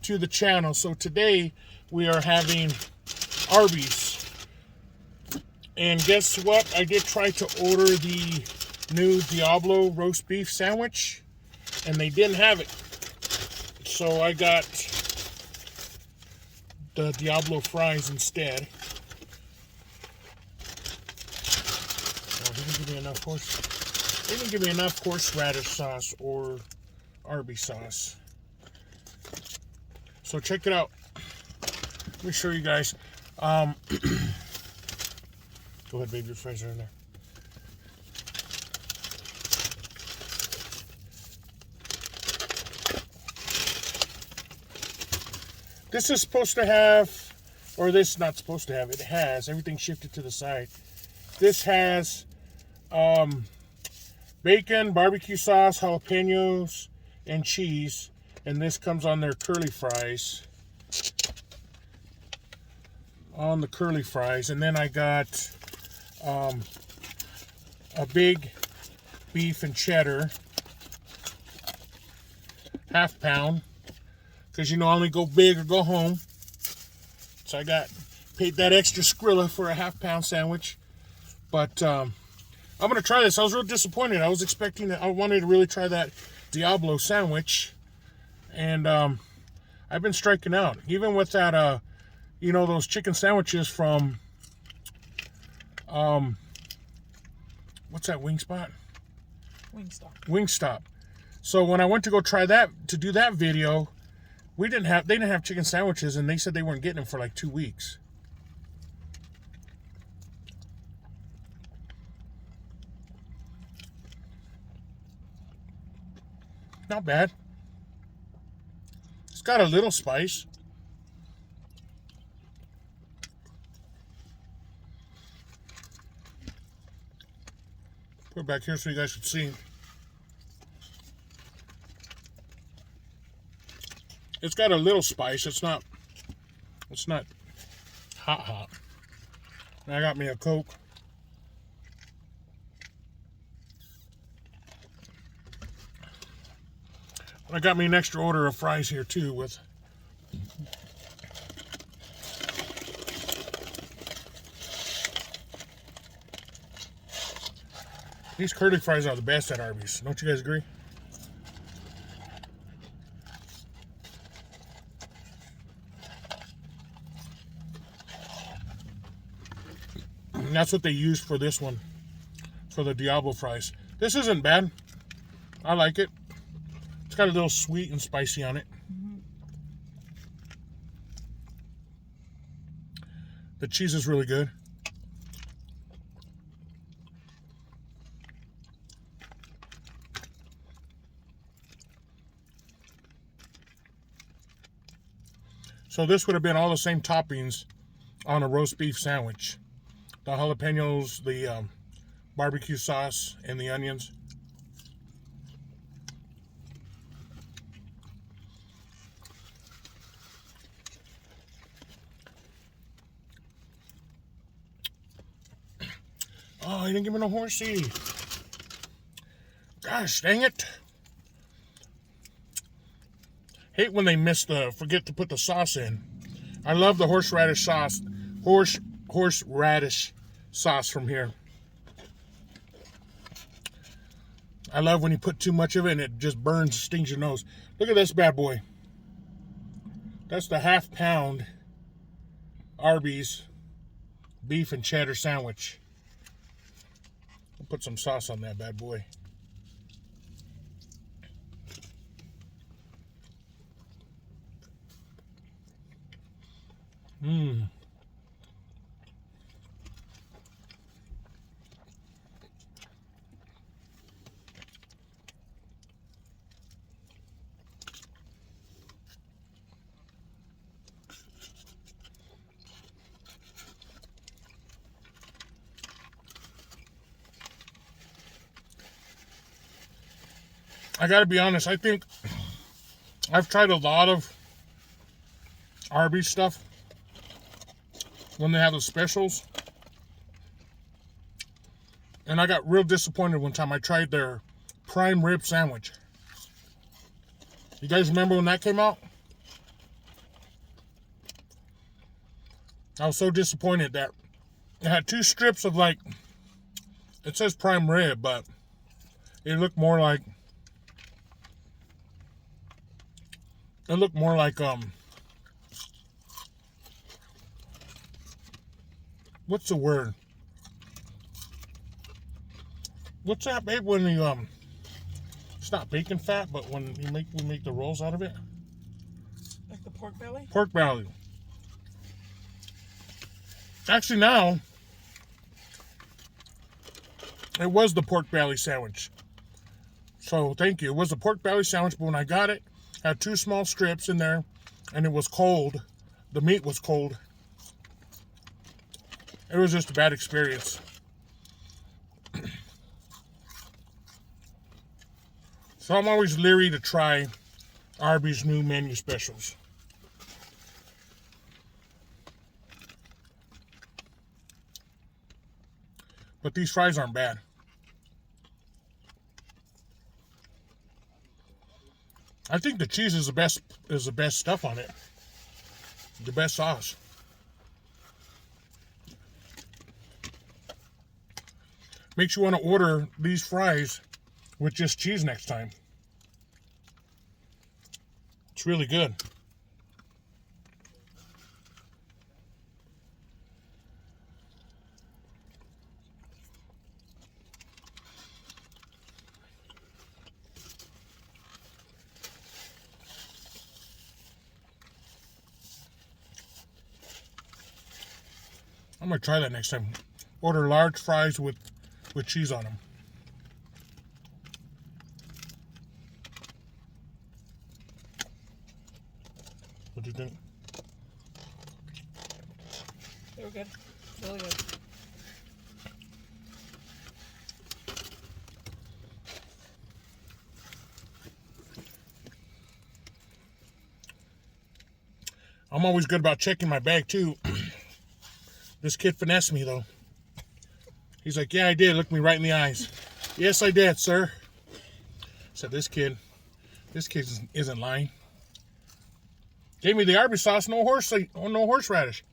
to the channel. So today we are having Arby's. And guess what? I did try to order the new Diablo roast beef sandwich, and they didn't have it. So I got the Diablo fries instead. Oh, he didn't give me enough They didn't give me enough horseradish sauce or Arby sauce. So check it out. Let me show you guys. Go ahead, baby, your fries are in there. This is supposed to have, or this is not supposed to have, it has, everything shifted to the side. This has bacon, barbecue sauce, jalapenos, and cheese. And this comes on their curly fries. On the curly fries. And then I got a big beef and cheddar. Half pound. Because, you know, I only go big or go home. So I paid that extra Skrilla for a half-pound sandwich. But I'm going to try this. I was real disappointed. I was expecting I wanted to really try that Diablo sandwich. And I've been striking out. Even with that, you know, those chicken sandwiches from, what's that wing spot? Wingstop. So when I went to go try that, to do that video, they didn't have chicken sandwiches, and they said they weren't getting them for like 2 weeks. Not bad. It's got a little spice. Put it back here so you guys can see. It's got a little spice. It's not hot. I got me a Coke. I got me an extra order of fries here too with these curly fries are the best at Arby's. Don't you guys agree? And that's what they used for this one, for the Diablo fries. This isn't bad. I like it. It's got a little sweet and spicy on it. The cheese is really good. So this would have been all the same toppings on a roast beef sandwich. The jalapenos, the barbecue sauce, and the onions. Oh, he didn't give me no horsey. Gosh, dang it. Hate when they forget to put the sauce in. I love the horseradish sauce. Horseradish sauce from here. I love when you put too much of it and it just burns, stings your nose. Look at this bad boy. That's the half-pound Arby's beef and cheddar sandwich. I'll put some sauce on that bad boy. Mmm. I gotta be honest, I think I've tried a lot of Arby's stuff when they have the specials. And I got real disappointed one time. I tried their prime rib sandwich. You guys remember when that came out? I was so disappointed that it had 2 strips of, like, it says prime rib, but it looked more like what's the word? What's that, babe, when you it's not bacon fat, but when we make the rolls out of it? Like the pork belly? Pork belly. Actually, now, it was the pork belly sandwich. So, thank you. It was a pork belly sandwich, but when I got it, I had 2 small strips in there, and it was cold. The meat was cold. It was just a bad experience. So I'm always leery to try Arby's new menu specials. But these fries aren't bad. I think the cheese is the best stuff on it. The best sauce. Makes you want to order these fries with just cheese next time. It's really good. I'm gonna try that next time. Order large fries with cheese on them. What do you think? They were good. Really good. I'm always good about checking my bag too. This kid finessed me though. He's like, yeah, I did. Look me right in the eyes. Yes, I did, sir. Said this kid isn't lying. Gave me the Arby sauce, no horseradish.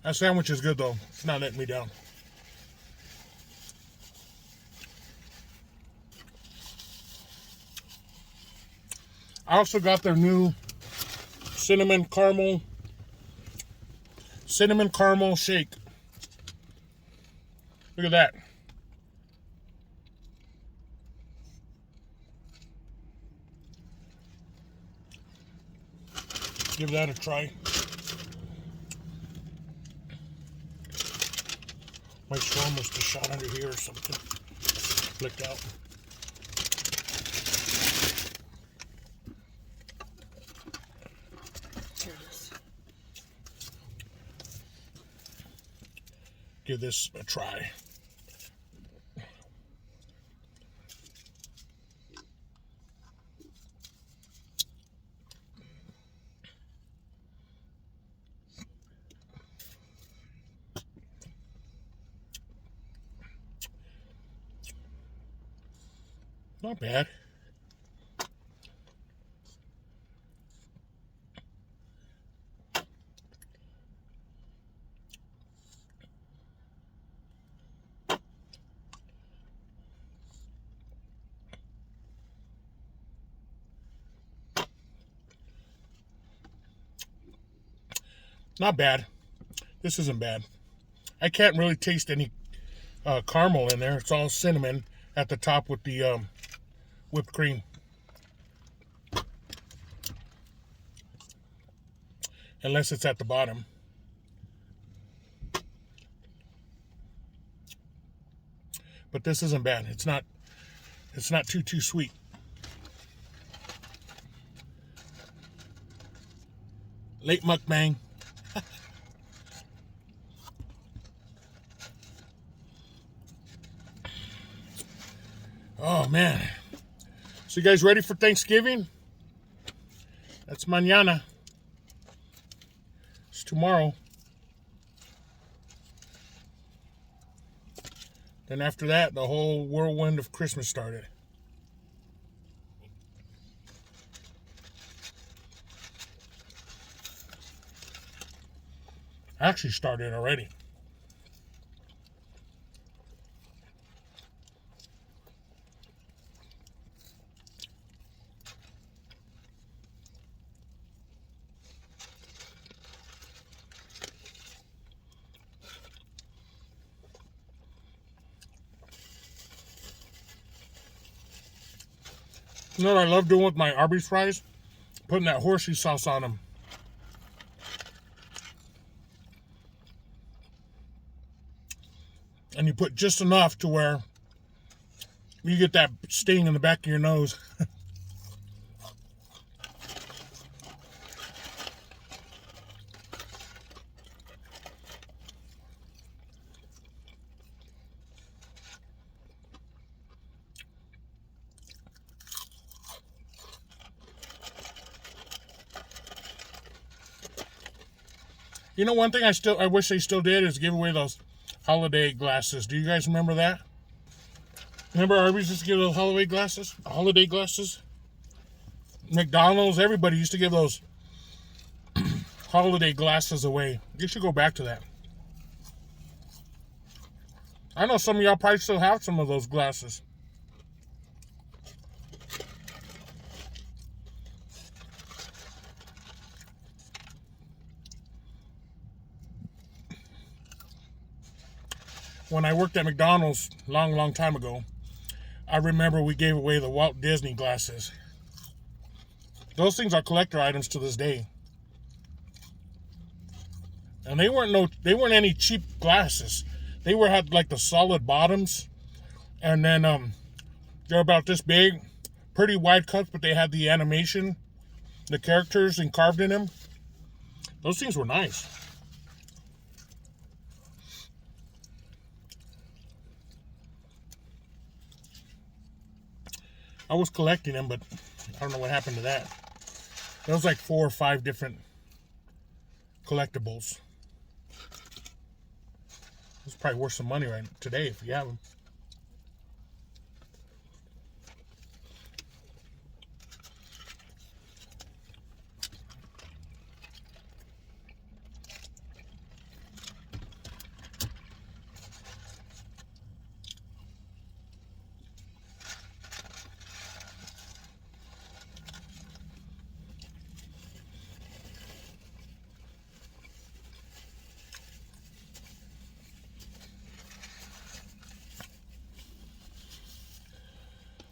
That sandwich is good though. It's not letting me down. I also got their new cinnamon caramel shake. Look at that. Give that a try. My straw must have shot under here or something. Flicked out. Here it is. Give this a try. Not bad. Not bad. This isn't bad. I can't really taste any caramel in there. It's all cinnamon at the top with the whipped cream. Unless it's at the bottom. But this isn't bad. It's not too sweet. Late mukbang. Oh man. So you guys ready for Thanksgiving? That's mañana. It's tomorrow. Then after that, the whole whirlwind of Christmas started. Actually started already. You know what I love doing with my Arby's fries? Putting that horsey sauce on them. And you put just enough to where you get that sting in the back of your nose. You know, one thing I wish they still did is give away those holiday glasses. Do you guys remember that? Remember Arby's used to give those holiday glasses? McDonald's, everybody used to give those holiday glasses away. You should go back to that. I know some of y'all probably still have some of those glasses. When I worked at McDonald's long time ago, I remember we gave away the Walt Disney glasses. Those things are collector items to this day. And they weren't any cheap glasses. They had like the solid bottoms, and then they're about this big, pretty wide cuts, but they had the animation, the characters and carved in them. Those things were nice. I was collecting them, but I don't know what happened to that. There was like 4 or 5 different collectibles. It's probably worth some money right today if you have them.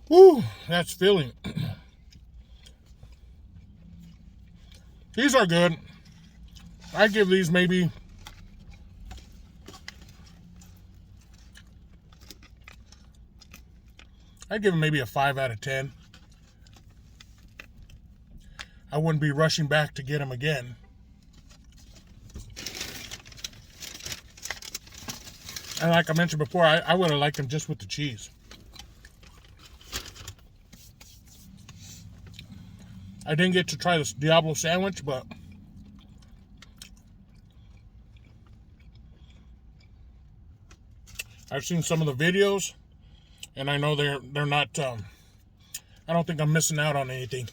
Woo, that's filling. These are good. I give these maybe a 5 out of 10. I wouldn't be rushing back to get them again. And like I mentioned before, I would have liked them just with the cheese. I didn't get to try this Diablo sandwich, but I've seen some of the videos, and I know they're not. I don't think I'm missing out on anything.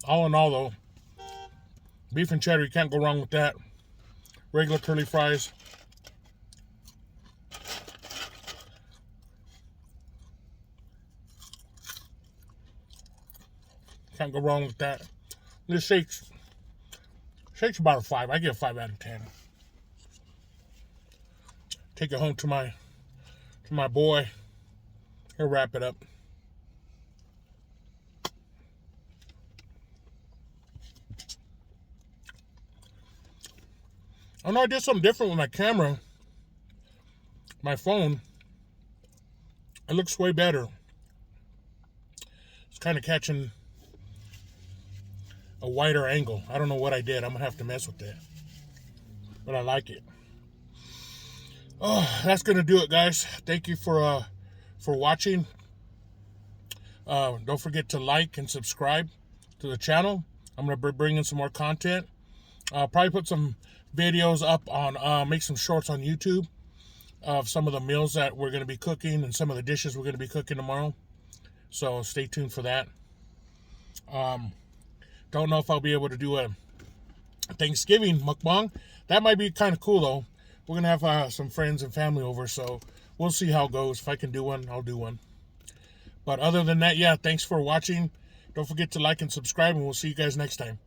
All in all, though, beef and cheddar, you can't go wrong with that. Regular curly fries. Can't go wrong with that. This shake's about a 5. I give a 5 out of 10. Take it home to my boy. He'll wrap it up. I know I did something different with my camera. My phone. It looks way better. It's kind of catching a wider angle. I don't know what I did. I'm gonna have to mess with that, but I like it. Oh, that's gonna do it, guys. Thank you for watching. Don't forget to like and subscribe to the channel. I'm gonna be bringing some more content. I'll probably put some videos up on, make some shorts on YouTube of some of the meals that we're going to be cooking and some of the dishes we're going to be cooking tomorrow. So stay tuned for that. Don't know if I'll be able to do a Thanksgiving mukbang. That might be kind of cool though. We're going to have some friends and family over, so we'll see how it goes. If I can do one, I'll do one. But other than that, yeah, thanks for watching. Don't forget to like and subscribe, and we'll see you guys next time.